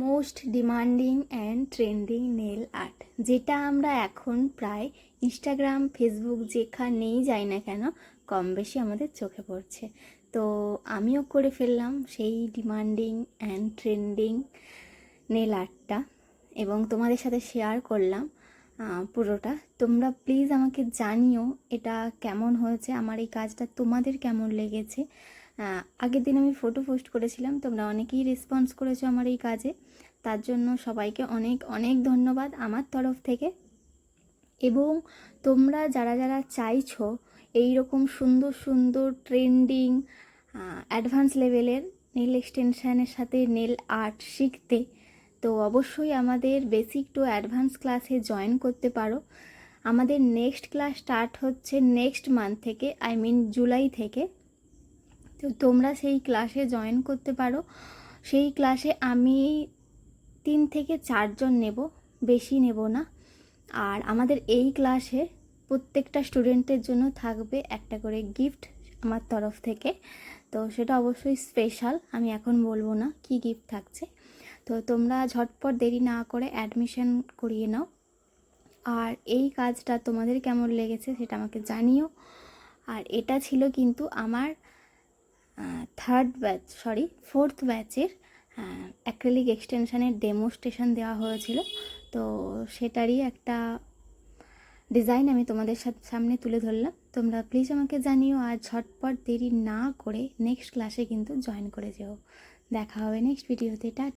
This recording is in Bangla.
Most demanding and trending nail art, যেটা আমরা এখন প্রায় ইনস্টাগ্রাম ফেসবুক যেখানেই যাই না কেন কম বেশি আমাদের চোখে পড়ছে। তো আমিও করে ফেললাম সেই ডিমান্ডিং অ্যান্ড ট্রেন্ডিং নেল আর্টটা এবং তোমাদের সাথে শেয়ার করলাম পুরোটা। তোমরা প্লিজ আমাকে জানিও এটা কেমন হয়েছে, আমার এই কাজটা তোমাদের কেমন লেগেছে। আগের দিন আমি ফটো পোস্ট করেছিলাম, তোমরা অনেকেই রেসপন্স করেছো আমার এই কাজে, তার জন্য সবাইকে অনেক অনেক ধন্যবাদ আমার তরফ থেকে। এবং তোমরা যারা যারা চাইছো এই রকম সুন্দর সুন্দর ট্রেন্ডিং অ্যাডভান্স লেভেলের নেল এক্সটেনশানের সাথে নেল আর্ট শিখতে, তো অবশ্যই আমাদের বেসিক টু অ্যাডভান্স ক্লাসে জয়েন করতে পারো। আমাদের নেক্সট ক্লাস স্টার্ট হচ্ছে নেক্সট মান্থ থেকে, আই মিন জুলাই থেকে। তো তোমরা সেই ক্লাসে জয়েন করতে পারো। সেই ক্লাসে আমি 3 থেকে 4 জন নেব, বেশি নেব না। আর আমাদের এই ক্লাসে প্রত্যেকটা স্টুডেন্টের জন্য থাকবে একটা করে গিফট আমার তরফ থেকে। তো সেটা অবশ্যই স্পেশাল, আমি এখন বলবো না কি গিফট থাকছে। তো তোমরা ঝটপট দেরি না করে অ্যাডমিশন করিয়ে নাও। আর এই কাজটা তোমাদের কেমন লেগেছে সেটা আমাকে জানিও। আর এটা ছিল কিন্তু আমার ফোর্থ ব্যাচের অ্যাক্রিলিক এক্সটেনশানের ডেমোস্ট্রেশন দেওয়া হয়েছিল। তো সেটারই একটা ডিজাইন আমি তোমাদের সামনে তুলে ধরলাম। তোমরা প্লিজ আমাকে জানিও, আর ঝটপট দেরি না করে নেক্সট ক্লাসে কিন্তু জয়েন করে যেও। দেখা হবে নেক্সট ভিডিওতে।